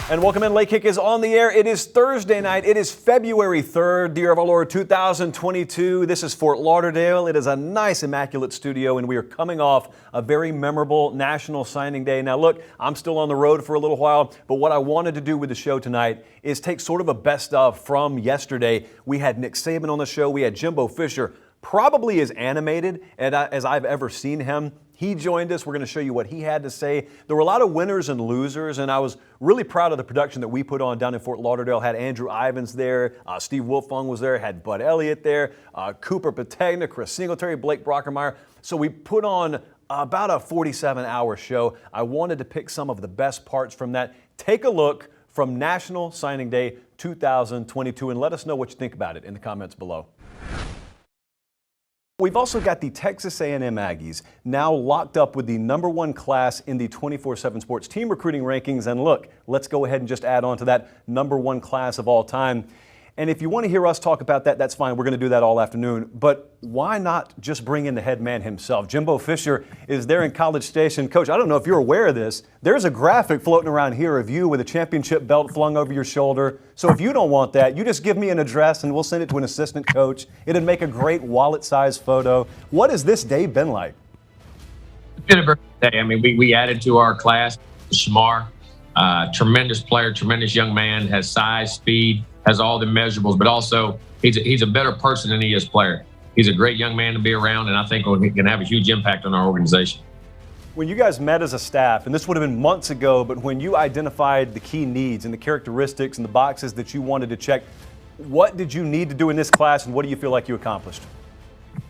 And welcome in. Late Kick is on the air. It is Thursday night. It is February 3rd, the year of our Lord 2022. This is Fort Lauderdale. It is a nice, immaculate studio, and we are coming off a very memorable National Signing Day. Now, look, I'm still on the road for a little while, but what I wanted to do with the show tonight is take sort of a best of from yesterday. We had Nick Saban on the show. We had Jimbo Fisher, probably as animated as I've ever seen him. He joined us. We're going to show you what he had to say. There were a lot of winners and losers, and I was really proud of the production that we put on down in Fort Lauderdale. Had Andrew Ivins there, Steve Wilfong was there, had Bud Elliott there, Cooper Patagna, Chris Singletary, Blake Brockermeyer. So we put on about a 47-hour show. I wanted to pick some of the best parts from that. Take a look from National Signing Day 2022 and let us know what you think about it in the comments below. We've also got the Texas A&M Aggies now locked up with the #1 class in the 24/7 Sports team recruiting rankings. And look, let's go ahead and just add on to that #1 class of all time. And if you want to hear us talk about that, that's fine. We're going to do that all afternoon. But why not just bring in the head man himself? Jimbo Fisher is there in College Station. Coach, I don't know if you're aware of this. There's a graphic floating around here of you with a championship belt flung over your shoulder. So if you don't want that, you just give me an address and we'll send it to an assistant coach. It'd make a great wallet-sized photo. What has this day been like? It's been a very good day. I mean, we added to our class Shamar, tremendous player, tremendous young man, has size, speed, has all the measurables, but also he's a better person than he is player. He's a great young man to be around, and I think he can have a huge impact on our organization. When you guys met as a staff, and this would have been months ago, but when you identified the key needs and the characteristics and the boxes that you wanted to check, what did you need to do in this class, and what do you feel like you accomplished? I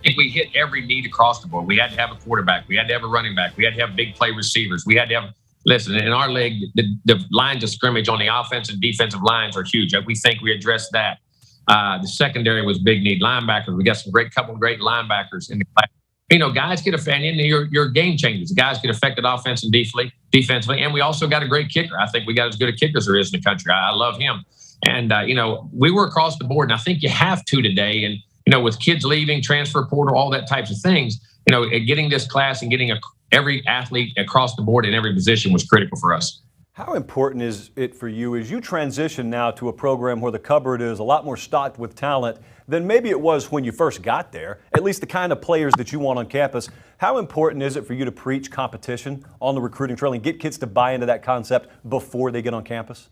think we hit every need across the board. We had to have a quarterback. We had to have a running back. We had to have big play receivers. We had to have Listen, in our league, the lines of scrimmage on the offensive and defensive lines are huge. We think we addressed that. The secondary was big need. Linebackers, we got some couple of great linebackers in the class. You know, guys get affected. You're game changers. Guys get affected offensively, defensively, and we also got a great kicker. I think we got as good a kicker as there is in the country. I love him. And we were across the board, and I think you have to today. And with kids leaving, transfer portal, all that types of things. Getting this class and getting every athlete across the board in every position was critical for us. How important is it for you as you transition now to a program where the cupboard is a lot more stocked with talent than maybe it was when you first got there, at least the kind of players that you want on campus? How important is it for you to preach competition on the recruiting trail and get kids to buy into that concept before they get on campus?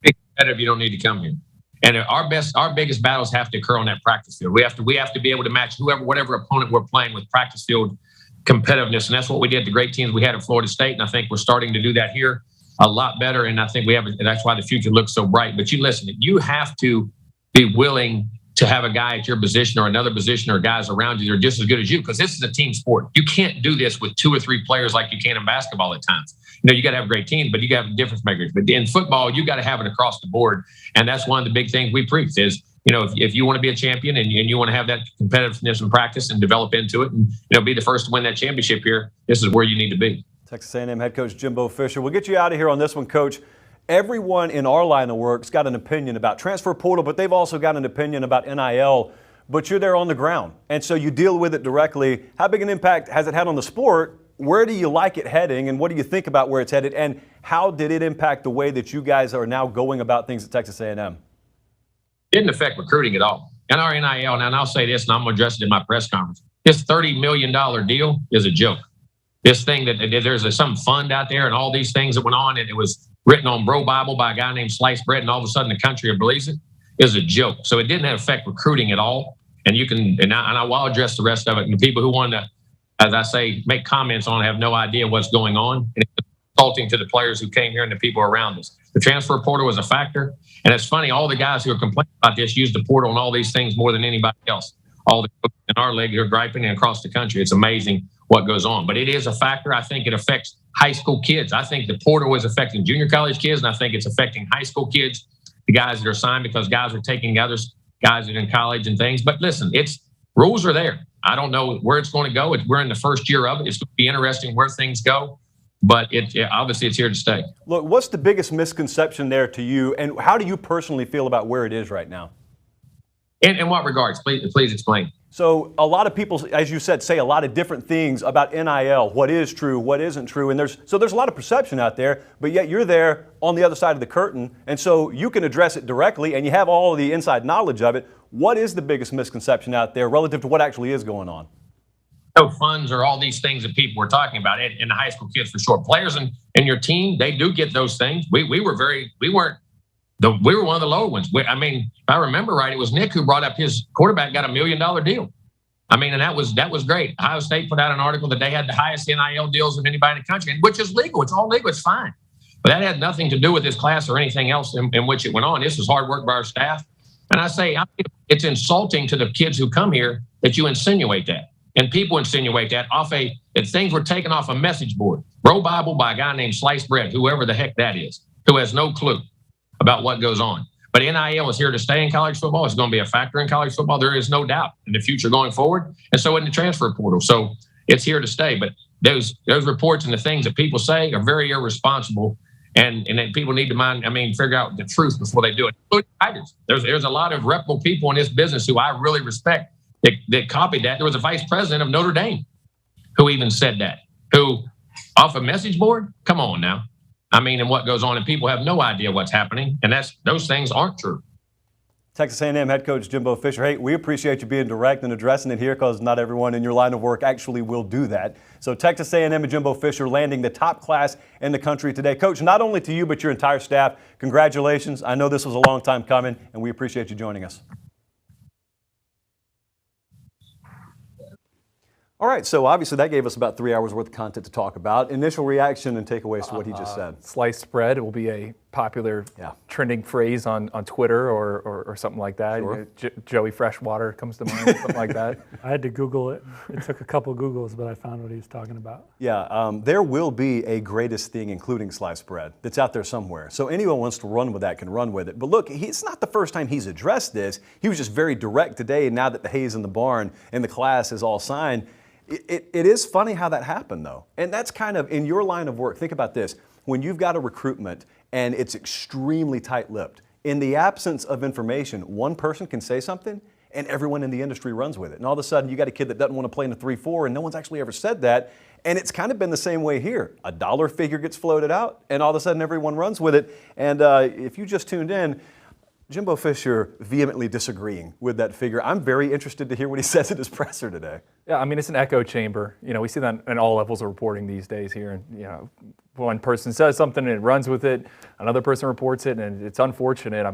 It's better if you don't need to come here. And our biggest battles have to occur on that practice field. We have to be able to match whatever opponent we're playing with practice field competitiveness, and that's what we did. The great teams we had at Florida State, and I think we're starting to do that here a lot better. And I think that's why the future looks so bright. But you have to be willing to have a guy at your position or another position or guys around you that are just as good as you, because this is a team sport. You can't do this with 2 or 3 players like you can in basketball at times. You got to have great teams, but you got to have difference makers. But in football, you got to have it across the board, and that's one of the big things we preach is, if you want to be a champion and you want to have that competitiveness in practice and develop into it and be the first to win that championship here, this is where you need to be. Texas A&M head coach Jimbo Fisher. We'll get you out of here on this one, Coach. Everyone in our line of work's got an opinion about transfer portal, but they've also got an opinion about NIL. But you're there on the ground, and so you deal with it directly. How big an impact has it had on the sport? Where do you like it heading, and what do you think about where it's headed? And how did it impact the way that you guys are now going about things at Texas A&M? Didn't affect recruiting at all. And our NIL, and I'll say this, and I'm going to address it in my press conference. This $30 million deal is a joke. This thing that there's some fund out there and all these things that went on, and it was written on Bro Bible by a guy named Sliced Bread, and all of a sudden the country believes it, is a joke. So it didn't affect recruiting at all. And I will address the rest of it. And the people who want to, as I say, make comments on it have no idea what's going on. And it's insulting to the players who came here and the people around us. The transfer portal was a factor. And it's funny, all the guys who are complaining about this use the portal and all these things more than anybody else. All the coaches in our league are griping and across the country. It's amazing what goes on. But it is a factor. I think it affects high school kids. I think the portal is affecting junior college kids, and I think it's affecting high school kids, the guys that are signed, because guys are taking others, guys that are in college and things. But listen, rules are there. I don't know where it's going to go. We're in the first year of it. It's going to be interesting where things go. But obviously it's here to stay. Look, what's the biggest misconception there to you, and how do you personally feel about where it is right now? In what regards? Please explain. So a lot of people, as you said, say a lot of different things about NIL, what is true, what isn't true, and there's a lot of perception out there, but yet you're there on the other side of the curtain, and so you can address it directly, and you have all of the inside knowledge of it. What is the biggest misconception out there relative to what actually is going on? No funds or all these things that people were talking about, and the high school kids for sure. Players in your team, they do get those things. We were one of the lower ones. If I remember right, it was Nick who brought up his quarterback got $1 million deal. And that was great. Ohio State put out an article that they had the highest NIL deals of anybody in the country, which is legal. It's all legal. It's fine. But that had nothing to do with this class or anything else in which it went on. This was hard work by our staff. And I say it's insulting to the kids who come here that you insinuate that. And people insinuate that if things were taken off a message board, Bro Bible by a guy named Sliced Bread, whoever the heck that is, who has no clue about what goes on. But NIL is here to stay in college football. It's going to be a factor in college football. There is no doubt in the future going forward. And so in the transfer portal. So it's here to stay. But those reports and the things that people say are very irresponsible. And then people need to figure out the truth before they do it. There's a lot of reputable people in this business who I really respect that copied that. There was a vice president of Notre Dame who even said that, who off a message board. Come on now. And what goes on, and people have no idea what's happening, and those things aren't true. Texas A&M head coach Jimbo Fisher, hey, we appreciate you being direct and addressing it here because not everyone in your line of work actually will do that. So Texas A&M and Jimbo Fisher landing the top class in the country today. Coach, not only to you but your entire staff, congratulations. I know this was a long time coming, and we appreciate you joining us. All right, so obviously that gave us about 3 hours worth of content to talk about. Initial reaction and takeaways to what he just said. Sliced bread will be a popular trending phrase on Twitter or something like that. Sure. Joey Freshwater comes to mind, something like that. I had to Google it. It took a couple Googles, but I found what he was talking about. Yeah, there will be a greatest thing, including sliced bread, that's out there somewhere. So anyone wants to run with that can run with it. But look, it's not the first time he's addressed this. He was just very direct today, and now that the hay's in the barn and the class is all signed, it is funny how that happened, though. And that's kind of in your line of work. Think about this. When you've got a recruitment and it's extremely tight-lipped, in the absence of information, one person can say something and everyone in the industry runs with it. And all of a sudden, you got a kid that doesn't want to play in a 3-4 and no one's actually ever said that. And it's kind of been the same way here. A dollar figure gets floated out and all of a sudden everyone runs with it. And if you just tuned in, Jimbo Fisher vehemently disagreeing with that figure. I'm very interested to hear what he says at his presser today. Yeah, it's an echo chamber. We see that in all levels of reporting these days here. And, one person says something and it runs with it, another person reports it, and it's unfortunate.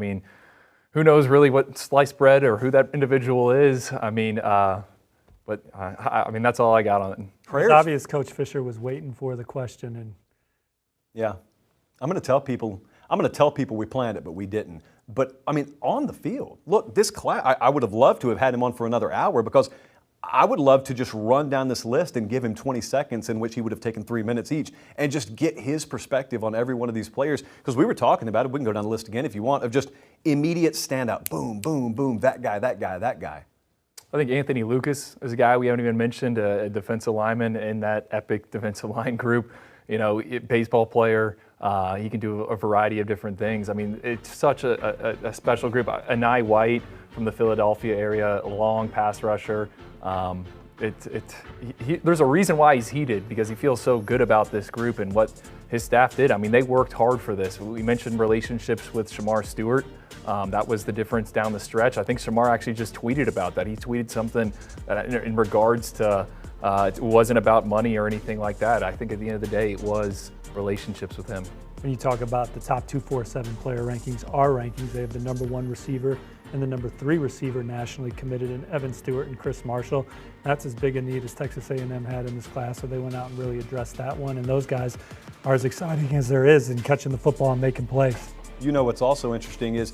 Who knows really what sliced bread or who that individual is? But that's all I got on it. It's obvious Coach Fisher was waiting for the question. And yeah, I'm going to tell people we planned it, but we didn't. But, on the field, look, this class, I would have loved to have had him on for another hour because I would love to just run down this list and give him 20 seconds in which he would have taken 3 minutes each and just get his perspective on every one of these players. Because we were talking about it, we can go down the list again if you want, of just immediate standout. Boom, boom, boom, that guy, that guy, that guy. I think Anthony Lucas is a guy we haven't even mentioned, a defensive lineman in that epic defensive line group. Baseball player. He can do a variety of different things. It's such a special group. Anai White from the Philadelphia area, a long pass rusher. There's a reason why he's heated because he feels so good about this group and what his staff did. They worked hard for this. We mentioned relationships with Shamar Stewart. That was the difference down the stretch. I think Shamar actually just tweeted about that. He tweeted something in regards to it wasn't about money or anything like that. I think at the end of the day, it was relationships with him. When you talk about the top 247 player rankings, our rankings, they have the #1 receiver and the #3 receiver nationally committed in Evan Stewart and Chris Marshall. That's as big a need as Texas A&M had in this class, so they went out and really addressed that one. And those guys are as exciting as there is in catching the football and making plays. What's also interesting is,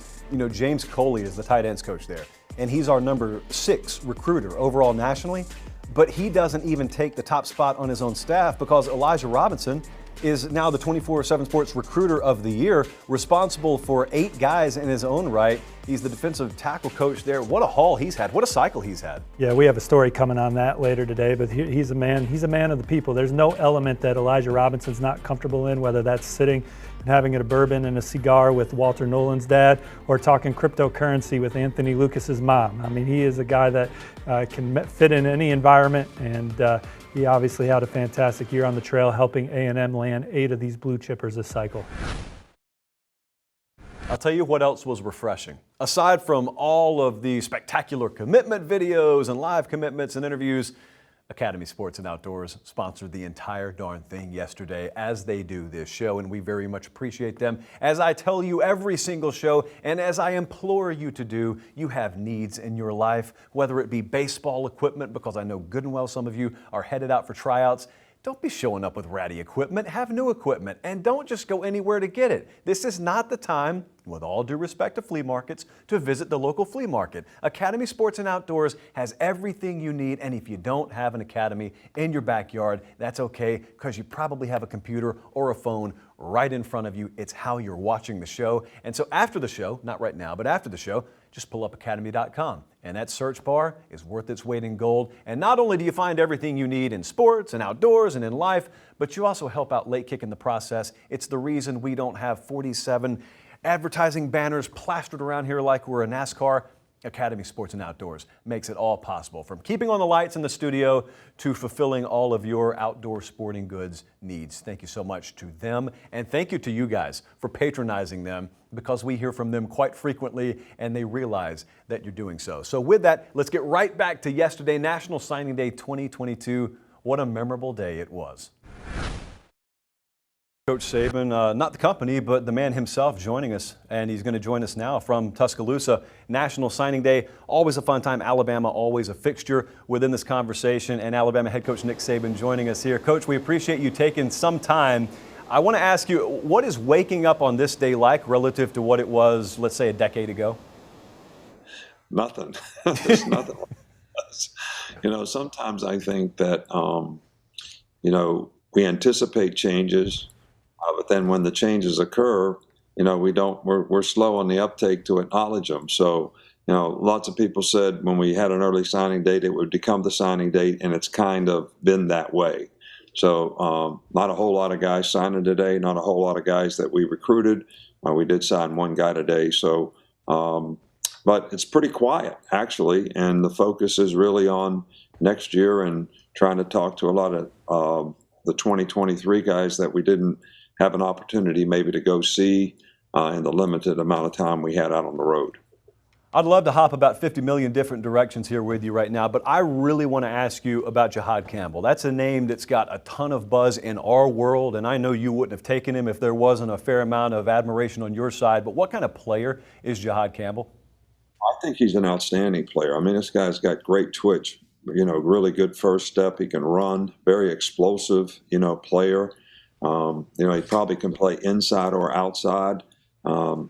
James Coley is the tight ends coach there, and he's our #6 recruiter overall nationally, but he doesn't even take the top spot on his own staff because Elijah Robinson is now the 24/7 Sports Recruiter of the Year, responsible for 8 guys in his own right. He's the defensive tackle coach there. What a haul he's had. What a cycle he's had. Yeah, we have a story coming on that later today, but he's a man. He's a man of the people. There's no element that Elijah Robinson's not comfortable in, whether that's sitting and having a bourbon and a cigar with Walter Nolan's dad or talking cryptocurrency with Anthony Lucas's mom. I mean, he is a guy that can fit in any environment, and he obviously had a fantastic year on the trail, helping A&M land 8 of these blue chippers this cycle. I'll tell you what else was refreshing. Aside from all of the spectacular commitment videos and live commitments and interviews, Academy Sports and Outdoors sponsored the entire darn thing yesterday, as they do this show, and we very much appreciate them. As I tell you every single show, and as I implore you to do, you have needs in your life, whether it be baseball equipment, because I know good and well some of you are headed out for tryouts. Don't be showing up with ratty equipment. Have new equipment, and don't just go anywhere to get it. This is not the time, with all due respect to flea markets, to visit the local flea market. Academy Sports and Outdoors has everything you need, and if you don't have an Academy in your backyard, that's okay, because you probably have a computer or a phone right in front of you. It's how you're watching the show. And so after the show, not right now, but after the show, just pull up academy.com. And that search bar is worth its weight in gold. And not only do you find everything you need in sports and outdoors and in life, but you also help out Late Kick in the process. It's the reason we don't have 47 advertising banners plastered around here like we're a NASCAR. Academy Sports and Outdoors makes it all possible, from keeping on the lights in the studio to fulfilling all of your outdoor sporting goods needs. Thank you so much to them, and thank you to you guys for patronizing them, because we hear from them quite frequently and they realize that you're doing so. So with that, let's get right back to yesterday, National Signing Day 2022. What a memorable day it was. Coach Saban, not the company, but the man himself joining us, and he's going to join us now from Tuscaloosa. National Signing Day, always a fun time. Alabama, always a fixture within this conversation, and Alabama head coach Nick Saban joining us here. Coach, we appreciate you taking some time. I want to ask you, what is waking up on this day like relative to what it was, let's say, a decade ago? Nothing. There's nothing. You know, sometimes I think that, you know, we anticipate changes. But then when the changes occur, you know, we're slow on the uptake to acknowledge them. So, you know, lots of people said when we had an early signing date, it would become the signing date, and it's kind of been that way. So not a whole lot of guys signing today, not a whole lot of guys that we recruited. We did sign one guy today. So, but it's pretty quiet, actually, and the focus is really on next year and trying to talk to a lot of the 2023 guys that we didn't have an opportunity maybe to go see in the limited amount of time we had out on the road. I'd love to hop about 50 million different directions here with you right now, but I really want to ask you about Jihad Campbell. That's a name that's got a ton of buzz in our world, and I know you wouldn't have taken him if there wasn't a fair amount of admiration on your side, but what kind of player is Jihad Campbell? I think he's an outstanding player. I mean, this guy's got great twitch, you know, really good first step. He can run, very explosive, you know, player. You know, he probably can play inside or outside. And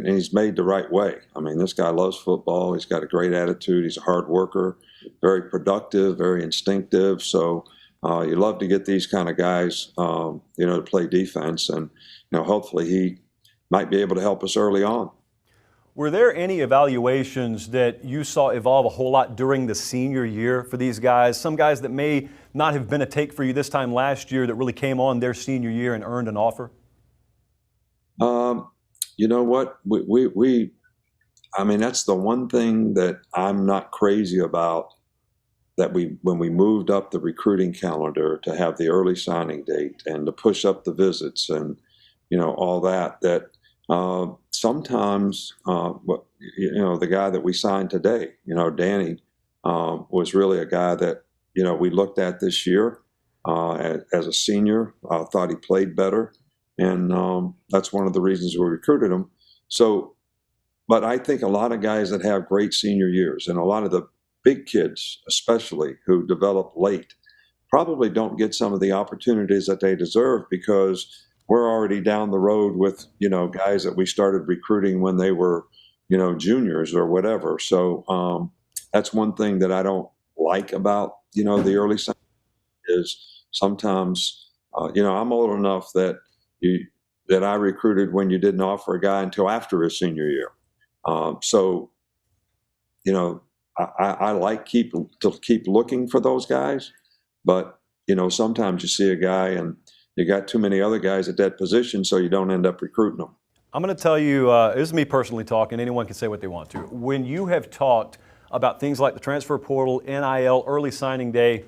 he's made the right way. I mean, this guy loves football. He's got a great attitude. He's a hard worker, very productive, very instinctive. So you love to get these kind of guys, you know, to play defense. And, you know, hopefully he might be able to help us early on. Were there any evaluations that you saw evolve a whole lot during the senior year for these guys? Some guys that may not have been a take for you this time last year that really came on their senior year and earned an offer? You know what? I mean, that's the one thing that I'm not crazy about, that when we moved up the recruiting calendar to have the early signing date and to push up the visits and, you know, all that, sometimes, you know, the guy that we signed today, you know, Danny, was really a guy that, you know, we looked at this year as a senior, thought he played better. And that's one of the reasons we recruited him. So, but I think a lot of guys that have great senior years, and a lot of the big kids, especially who develop late, probably don't get some of the opportunities that they deserve, because we're already down the road with, you know, guys that we started recruiting when they were, you know, juniors or whatever. So that's one thing that I don't like about, you know, the early signing is sometimes, you know, I'm old enough that that I recruited when you didn't offer a guy until after his senior year. So, you know, I like to keep looking for those guys, but you know, sometimes you see a guy and you got too many other guys at that position, so you don't end up recruiting them. I'm going to tell you, this is me personally talking. Anyone can say what they want to. When you have talked about things like the transfer portal, NIL, early signing day,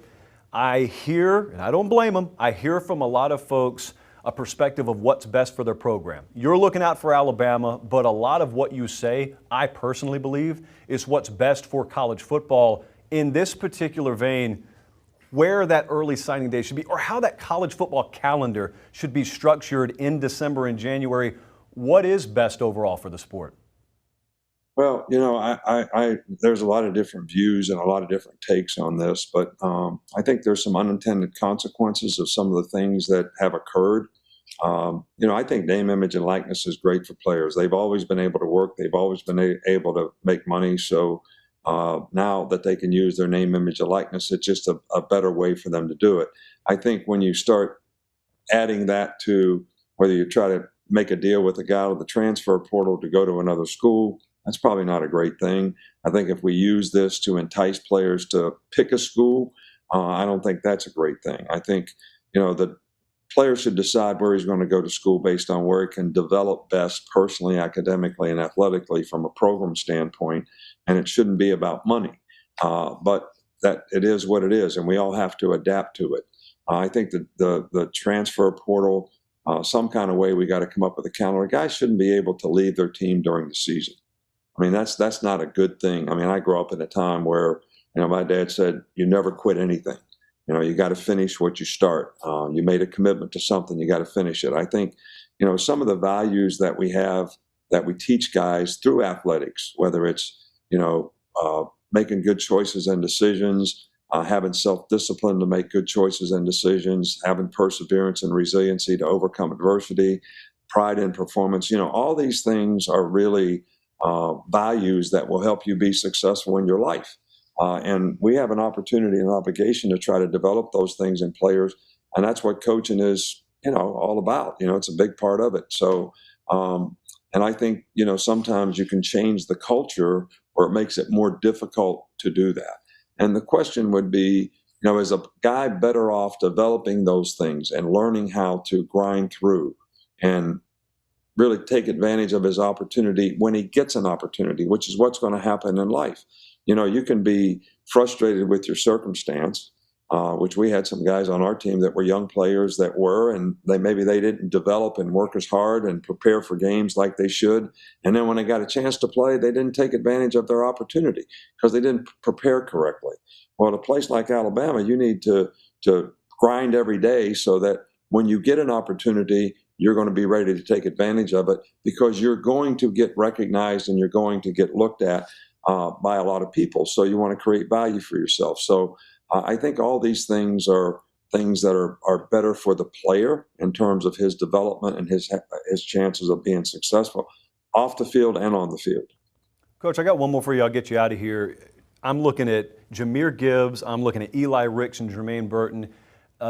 I hear, and I don't blame them, I hear from a lot of folks a perspective of what's best for their program. You're looking out for Alabama, but a lot of what you say, I personally believe, is what's best for college football. In this particular vein, where that early signing day should be, or how that college football calendar should be structured in December and January, what is best overall for the sport? Well, you know, there's a lot of different views and a lot of different takes on this, but I think there's some unintended consequences of some of the things that have occurred. You know, I think name, image, and likeness is great for players. They've always been able to work. They've always been able to make money. So now that they can use their name, image, and likeness, it's just a better way for them to do it. I think when you start adding that to whether you try to make a deal with a guy with the transfer portal to go to another school, that's probably not a great thing. I think if we use this to entice players to pick a school, I don't think that's a great thing. I think, you know, the player should decide where he's going to go to school based on where he can develop best personally, academically, and athletically from a program standpoint, and it shouldn't be about money. But that it is what it is, and we all have to adapt to it. I think that the transfer portal, some kind of way we got to come up with a calendar. Guys shouldn't be able to leave their team during the season. I mean, that's not a good thing. I mean, I grew up in a time where, you know, my dad said, you never quit anything. You know, you got to finish what you start. You made a commitment to something, you got to finish it. I think, you know, some of the values that we have, that we teach guys through athletics, whether it's, you know, making good choices and decisions, having self-discipline to make good choices and decisions, having perseverance and resiliency to overcome adversity, pride in performance, you know, all these things are really values that will help you be successful in your life. And we have an opportunity and obligation to try to develop those things in players. And that's what coaching is, you know, all about. You know, it's a big part of it. So, and I think, you know, sometimes you can change the culture or it makes it more difficult to do that. And the question would be, you know, is a guy better off developing those things and learning how to grind through and really take advantage of his opportunity when he gets an opportunity, which is what's going to happen in life. You know, you can be frustrated with your circumstance, which we had some guys on our team that were young players that were, and maybe they didn't develop and work as hard and prepare for games like they should. And then when they got a chance to play, they didn't take advantage of their opportunity because they didn't prepare correctly. Well, at a place like Alabama, you need to grind every day so that when you get an opportunity, you're going to be ready to take advantage of it because you're going to get recognized and you're going to get looked at by a lot of people. So you want to create value for yourself. So I think all these things are things that are better for the player in terms of his development and his chances of being successful off the field and on the field. Coach, I got one more for you. I'll get you out of here. I'm looking at Jahmyr Gibbs. I'm looking at Eli Ricks and Jermaine Burton.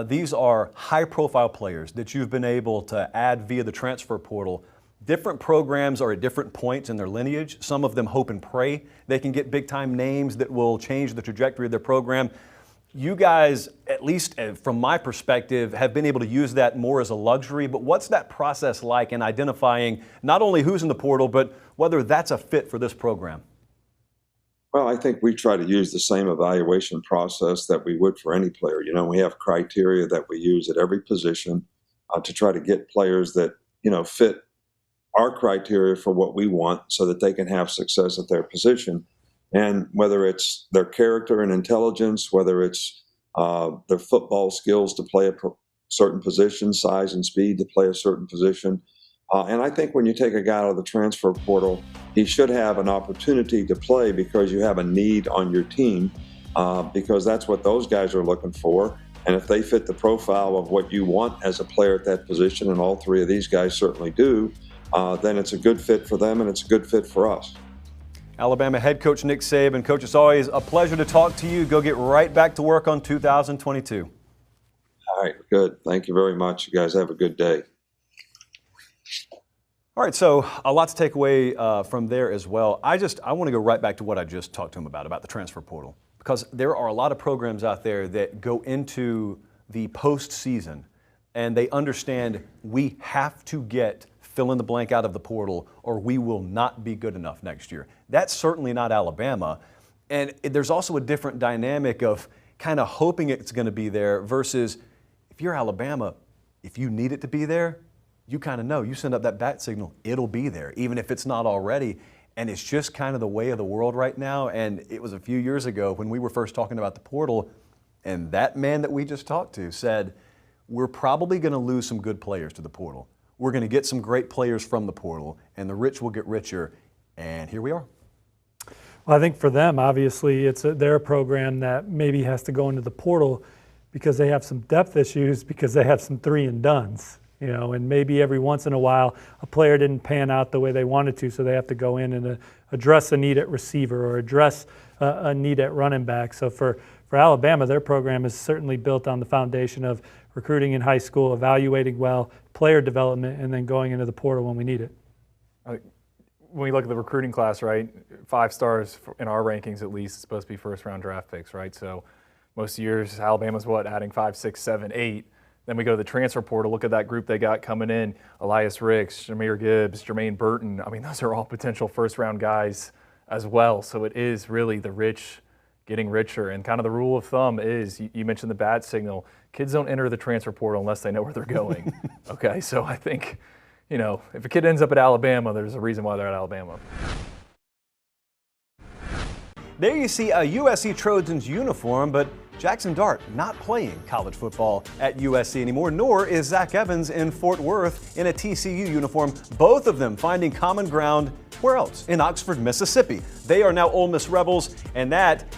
These are high-profile players that you've been able to add via the transfer portal. Different programs are at different points in their lineage. Some of them hope and pray they can get big-time names that will change the trajectory of their program. You guys, at least from my perspective, have been able to use that more as a luxury. But what's that process like in identifying not only who's in the portal, but whether that's a fit for this program? Well, I think we try to use the same evaluation process that we would for any player. You know, we have criteria that we use at every position to try to get players that, you know, fit our criteria for what we want so that they can have success at their position. And whether it's their character and intelligence, whether it's their football skills to play a certain position, size and speed to play a certain position. And I think when you take a guy out of the transfer portal, he should have an opportunity to play because you have a need on your team, because that's what those guys are looking for. And if they fit the profile of what you want as a player at that position, and all three of these guys certainly do, then it's a good fit for them and it's a good fit for us. Alabama head coach Nick Saban. Coach, it's always a pleasure to talk to you. Go get right back to work on 2022. All right, good. Thank you very much. You guys have a good day. All right, so a lot to take away from there as well. I want to go right back to what I just talked to him about the transfer portal, because there are a lot of programs out there that go into the postseason and they understand we have to get fill in the blank out of the portal or we will not be good enough next year. That's certainly not Alabama. And there's also a different dynamic of kind of hoping it's going to be there versus if you're Alabama, if you need it to be there, you kind of know. You send up that bat signal, it'll be there, even if it's not already. And it's just kind of the way of the world right now. And it was a few years ago when we were first talking about the portal, and that man that we just talked to said, we're probably going to lose some good players to the portal. We're going to get some great players from the portal, and the rich will get richer. And here we are. Well, I think for them, obviously, they're a program that maybe has to go into the portal because they have some depth issues, because they have some 3-and-dones. And maybe every once in a while a player didn't pan out the way they wanted to, so they have to go in and address a need at receiver or address a need at running back. So for Alabama, their program is certainly built on the foundation of recruiting in high school, evaluating well, player development, and then going into the portal when we need it. When we look at the recruiting class, right, 5 stars in our rankings at least, it's supposed to be first-round draft picks, right? So most years, Alabama's adding 5, 6, 7, 8. Then we go to the transfer portal, look at that group they got coming in, Elias Ricks, Jahmyr Gibbs, Jermaine Burton. I mean, those are all potential first-round guys as well. So it is really the rich getting richer. And kind of the rule of thumb is, you mentioned the bat signal, kids don't enter the transfer portal unless they know where they're going. Okay, so I think, if a kid ends up at Alabama, there's a reason why they're at Alabama. There you see a USC Trojans uniform, but Jackson Dart not playing college football at USC anymore, nor is Zach Evans in Fort Worth in a TCU uniform. Both of them finding common ground, where else? In Oxford, Mississippi. They are now Ole Miss Rebels, and that,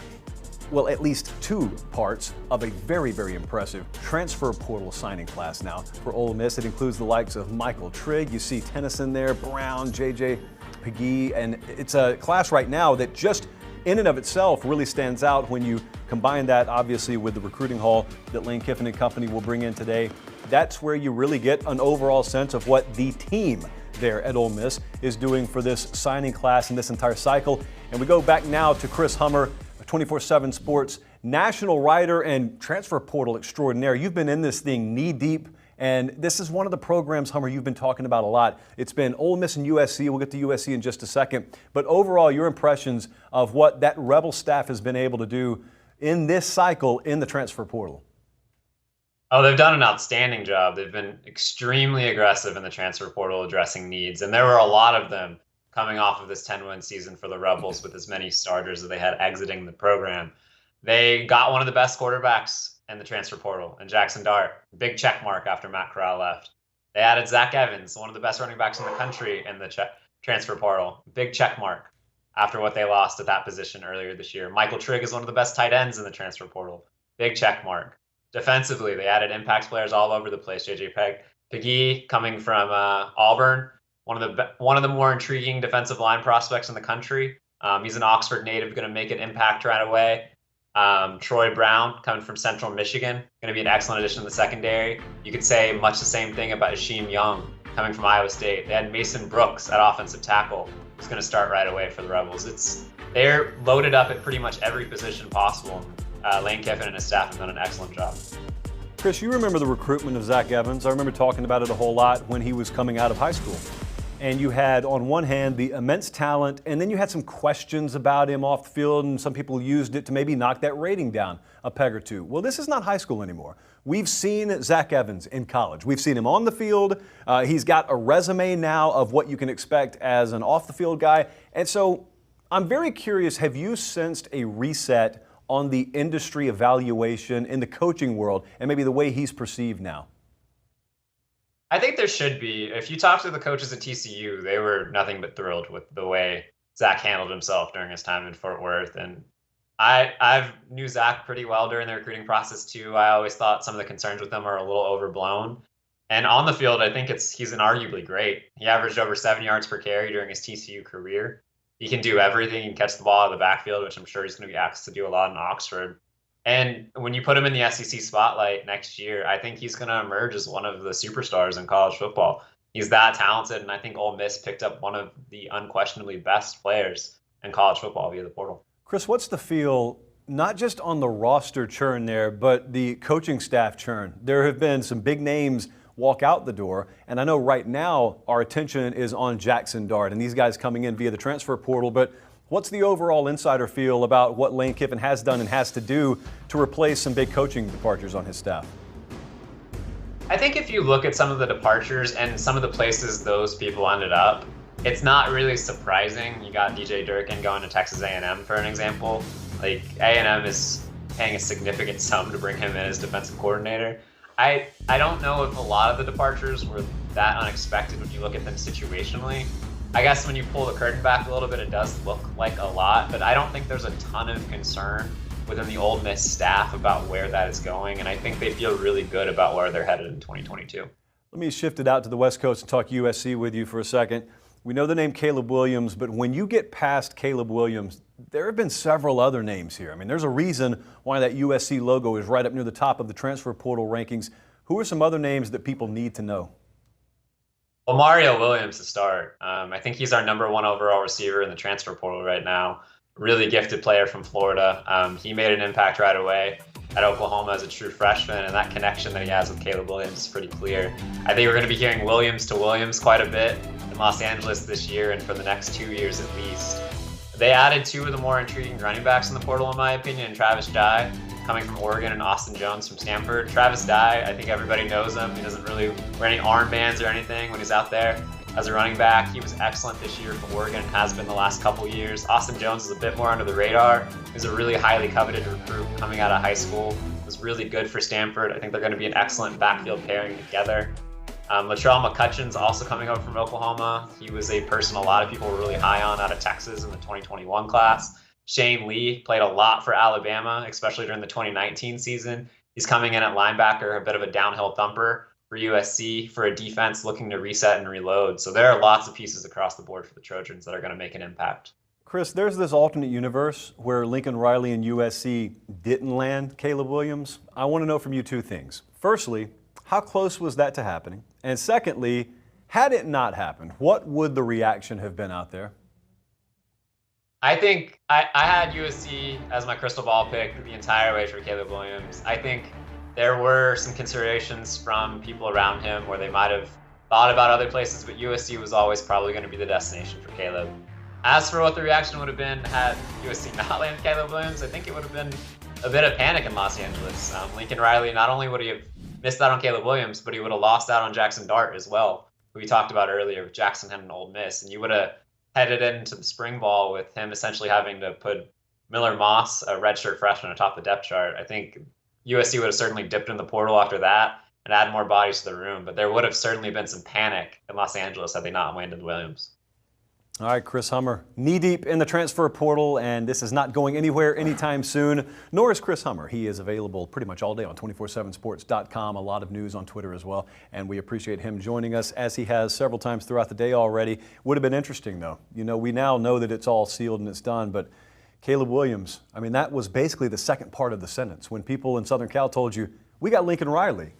well, at least 2 parts of a very, very impressive transfer portal signing class now for Ole Miss. It includes the likes of Michael Trigg. You see Tennyson there, Brown, J.J. Pagee, and it's a class right now that just in and of itself really stands out when you combine that obviously with the recruiting haul that Lane Kiffin and company will bring in today. That's where you really get an overall sense of what the team there at Ole Miss is doing for this signing class and this entire cycle. And we go back now to Chris Hummer, 24/7 Sports national writer and transfer portal extraordinaire. You've been in this thing knee deep. And this is one of the programs, Hummer, you've been talking about a lot. It's been Ole Miss and USC. We'll get to USC in just a second. But overall, your impressions of what that Rebel staff has been able to do in this cycle in the transfer portal. Oh, they've done an outstanding job. They've been extremely aggressive in the transfer portal addressing needs. And there were a lot of them coming off of this 10-win season for the Rebels with as many starters as they had exiting the program. They got one of the best quarterbacks in the transfer portal, and Jackson Dart, big check mark after Matt Corral left. They added Zach Evans, one of the best running backs in the country, in the transfer portal. Big check mark after what they lost at that position earlier this year. Michael Trigg is one of the best tight ends in the transfer portal. Big check mark. Defensively, they added impact players all over the place. J.J. Pagee coming from Auburn, one of the more intriguing defensive line prospects in the country. He's an Oxford native, going to make an impact right away. Troy Brown coming from Central Michigan, going to be an excellent addition to the secondary. You could say much the same thing about Hasheem Young coming from Iowa State. They had Mason Brooks at offensive tackle, who's going to start right away for the Rebels. They're loaded up at pretty much every position possible. Lane Kiffin and his staff have done an excellent job. Chris, you remember the recruitment of Zach Evans. I remember talking about it a whole lot when he was coming out of high school. And you had, on one hand, the immense talent, and then you had some questions about him off the field, and some people used it to maybe knock that rating down a peg or two. Well, this is not high school anymore. We've seen Zach Evans in college. We've seen him on the field. He's got a resume now of what you can expect as an off-the-field guy. And so I'm very curious, have you sensed a reset on the industry evaluation in the coaching world and maybe the way he's perceived now? I think there should be. If you talk to the coaches at TCU, they were nothing but thrilled with the way Zach handled himself during his time in Fort Worth. And I've knew Zach pretty well during the recruiting process too. I always thought some of the concerns with him are a little overblown. And on the field, I think he's arguably great. He averaged over 7 yards per carry during his TCU career. He can do everything. He can catch the ball out of the backfield, which I'm sure he's going to be asked to do a lot in Oxford. And when you put him in the SEC spotlight next year, I think he's going to emerge as one of the superstars in college football. He's that talented, and I think Ole Miss picked up one of the unquestionably best players in college football via the portal. Chris, what's the feel, not just on the roster churn there, but the coaching staff churn? There have been some big names walk out the door, and I know right now our attention is on Jackson Dart and these guys coming in via the transfer portal, but what's the overall insider feel about what Lane Kiffin has done and has to do to replace some big coaching departures on his staff? I think if you look at some of the departures and some of the places those people ended up, it's not really surprising. You got DJ Durkin going to Texas A&M, for an example. Like, A&M is paying a significant sum to bring him in as defensive coordinator. I don't know if a lot of the departures were that unexpected when you look at them situationally. I guess when you pull the curtain back a little bit, it does look like a lot, but I don't think there's a ton of concern within the Ole Miss staff about where that is going, and I think they feel really good about where they're headed in 2022. Let me shift it out to the West Coast and talk USC with you for a second. We know the name Caleb Williams, but when you get past Caleb Williams, there have been several other names here. I mean, there's a reason why that USC logo is right up near the top of the transfer portal rankings. Who are some other names that people need to know? Well, Mario Williams to start. I think he's our #1 overall receiver in the transfer portal right now. Really gifted player from Florida. He made an impact right away at Oklahoma as a true freshman, and that connection that he has with Caleb Williams is pretty clear. I think we're going to be hearing Williams to Williams quite a bit in Los Angeles this year and for the next 2 years at least. They added two of the more intriguing running backs in the portal, in my opinion, Travis Dye, coming from Oregon, and Austin Jones from Stanford. Travis Dye, I think everybody knows him. He doesn't really wear any armbands or anything when he's out there as a running back. He was excellent this year for Oregon and has been the last couple years. Austin Jones is a bit more under the radar. He's a really highly coveted recruit coming out of high school. Was really good for Stanford. I think they're going to be an excellent backfield pairing together. Latrell McCutcheon's also coming over from Oklahoma. He was a person a lot of people were really high on out of Texas in the 2021 class. Shane Lee played a lot for Alabama, especially during the 2019 season. He's coming in at linebacker, a bit of a downhill thumper for USC, for a defense looking to reset and reload. So there are lots of pieces across the board for the Trojans that are going to make an impact. Chris, there's this alternate universe where Lincoln Riley and USC didn't land Caleb Williams. I want to know from you two things. Firstly, how close was that to happening? And secondly, had it not happened, what would the reaction have been out there? I think I had USC as my crystal ball pick the entire way for Caleb Williams. I think there were some considerations from people around him where they might have thought about other places, but USC was always probably going to be the destination for Caleb. As for what the reaction would have been had USC not landed Caleb Williams, I think it would have been a bit of panic in Los Angeles. Lincoln Riley, not only would he have missed out on Caleb Williams, but he would have lost out on Jackson Dart as well, who we talked about earlier with Jackson and Ole Miss. And you would have headed into the spring ball with him essentially having to put Miller Moss, a redshirt freshman, atop the depth chart. I think USC would have certainly dipped in the portal after that and add more bodies to the room, but there would have certainly been some panic in Los Angeles had they not landed Williams. All right, Chris Hummer, knee-deep in the transfer portal, and this is not going anywhere anytime soon, nor is Chris Hummer. He is available pretty much all day on 247sports.com, a lot of news on Twitter as well, and we appreciate him joining us, as he has several times throughout the day already. Would have been interesting, though. You know, we now know that it's all sealed and it's done, but Caleb Williams, I mean, that was basically the second part of the sentence. When people in Southern Cal told you, we got Lincoln Riley,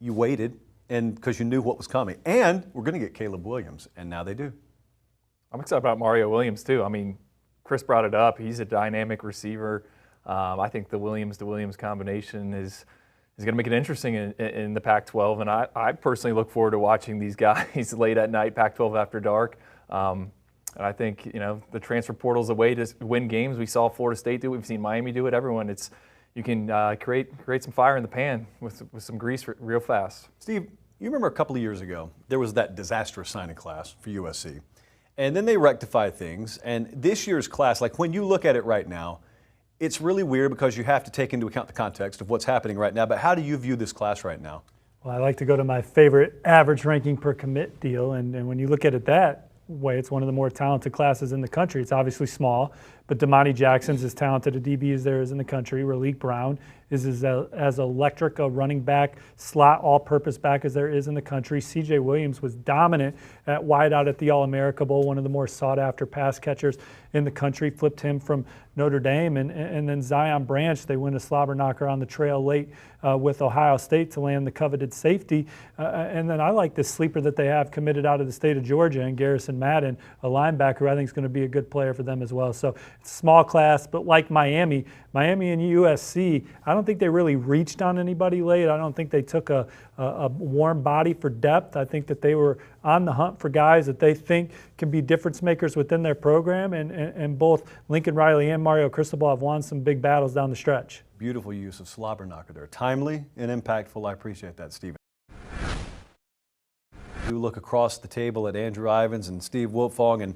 you waited and because you knew what was coming. And we're going to get Caleb Williams, and now they do. I'm excited about Mario Williams, too. I mean, Chris brought it up. He's a dynamic receiver. I think the Williams to Williams combination is going to make it interesting in the Pac-12. And I personally look forward to watching these guys late at night, Pac-12 after dark. And I think, you know, the transfer portal is a way to win games. We saw Florida State do it. We've seen Miami do it. Everyone, you can create some fire in the pan with some grease real fast. Steve, you remember a couple of years ago, there was that disastrous signing class for USC. And then they rectified things. And this year's class, like when you look at it right now, it's really weird because you have to take into account the context of what's happening right now. But how do you view this class right now? Well, I like to go to my favorite average ranking per commit deal. And when you look at it that way, it's one of the more talented classes in the country. It's obviously small, but But Damani Jackson's as talented a DB as there is in the country. Raleek Brown is as electric a running back, slot all-purpose back as there is in the country. C.J. Williams was dominant at wideout at the All-America Bowl, one of the more sought-after pass catchers in the country. Flipped him from Notre Dame. And then Zion Branch, they win a slobber knocker on the trail late with Ohio State to land the coveted safety. And then I like this sleeper that they have committed out of the state of Georgia, and Garrison Madden, a linebacker who I think is going to be a good player for them as well. So it's a small class, but like Miami and USC, I don't think they really reached on anybody late. I don't think they took a warm body for depth. I think that they were on the hunt for guys that they think can be difference makers within their program, and both Lincoln Riley and Mario Cristobal have won some big battles down the stretch. Beautiful use of slobber knocker there. Timely and impactful. I appreciate that, Stephen. You look across the table at Andrew Ivins and Steve Wiltfong, and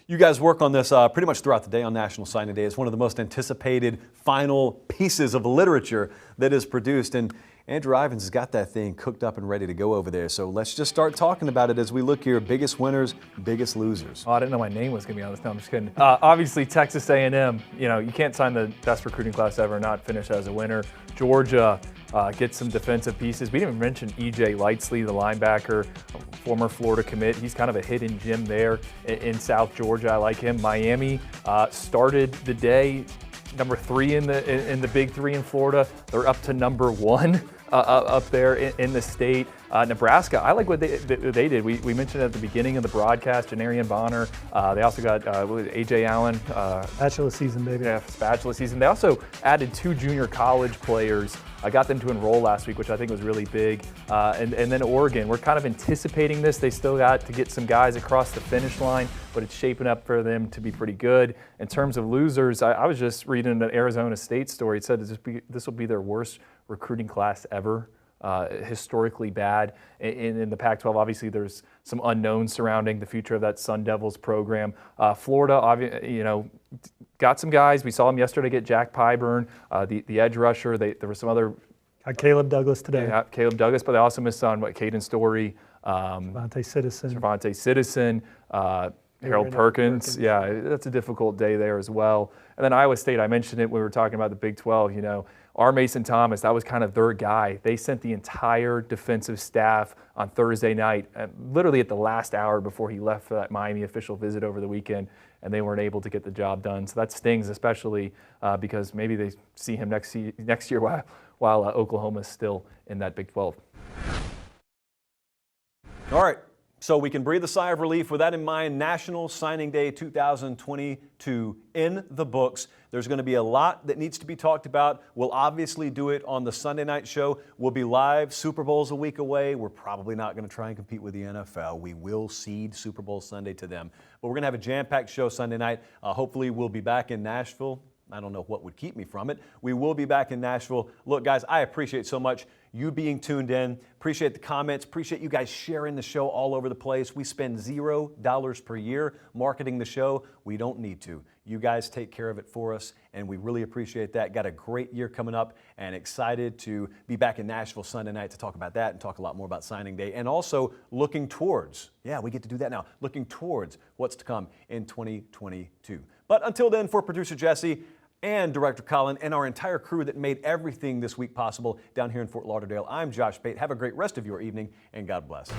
you guys work on this pretty much throughout the day on National Signing Day. It's one of the most anticipated final pieces of literature that is produced. And Andrew Ivins has got that thing cooked up and ready to go over there. So let's just start talking about it as we look here. Biggest winners, biggest losers. Oh, I didn't know my name was going to be on this. No, I'm just kidding. Obviously, Texas A&M, you can't sign the best recruiting class ever and not finish as a winner. Georgia gets some defensive pieces. We didn't even mention E.J. Lightsley, the linebacker, former Florida commit. He's kind of a hidden gem there in South Georgia. I like him. Miami started the day number 3 in the Big 3 in Florida. They're up to number 1. Up there in the state. Nebraska, I like what they did. We mentioned at the beginning of the broadcast, Janarian Bonner. They also got A.J. Allen. Spatula season, baby. Yeah, spatula season. They also added 2 junior college players. I got them to enroll last week, which I think was really big. And then Oregon, we're kind of anticipating this. They still got to get some guys across the finish line, but it's shaping up for them to be pretty good. In terms of losers, I was just reading an Arizona State story. It said this will be their worst recruiting class ever, historically bad. In the Pac-12, obviously, there's some unknowns surrounding the future of that Sun Devils program. Florida, got some guys. We saw them yesterday get Jack Pyburn, the edge rusher. There were some other. Caleb Douglas today. Yeah, Caleb Douglas, but they also missed on Caden Story, Cervante Citizen, Harold Perkins. Yeah, that's a difficult day there as well. And then Iowa State, I mentioned it when we were talking about the Big 12, R. Mason Thomas, that was kind of their guy. They sent the entire defensive staff on Thursday night, literally at the last hour before he left for that Miami official visit over the weekend, and they weren't able to get the job done. So that stings, especially because maybe they see him next year while Oklahoma's still in that Big 12. All right. So we can breathe a sigh of relief. With that in mind, National Signing Day 2022 in the books. There's going to be a lot that needs to be talked about. We'll obviously do it on the Sunday night show. We'll be live. Super Bowl's a week away. We're probably not going to try and compete with the NFL. We will cede Super Bowl Sunday to them. But we're going to have a jam-packed show Sunday night. Hopefully we'll be back in Nashville. I don't know what would keep me from it. We will be back in Nashville. Look, guys, I appreciate so much you being tuned in. Appreciate the comments. Appreciate you guys sharing the show all over the place. We spend $0 per year marketing the show. We don't need to. You guys take care of it for us, and we really appreciate that. Got a great year coming up, and excited to be back in Nashville Sunday night to talk about that and talk a lot more about signing day, and also looking towards, we get to do that now, looking towards what's to come in 2022. But until then, for producer Jesse and Director Colin and our entire crew that made everything this week possible down here in Fort Lauderdale, I'm Josh Pate. Have a great rest of your evening, and God bless.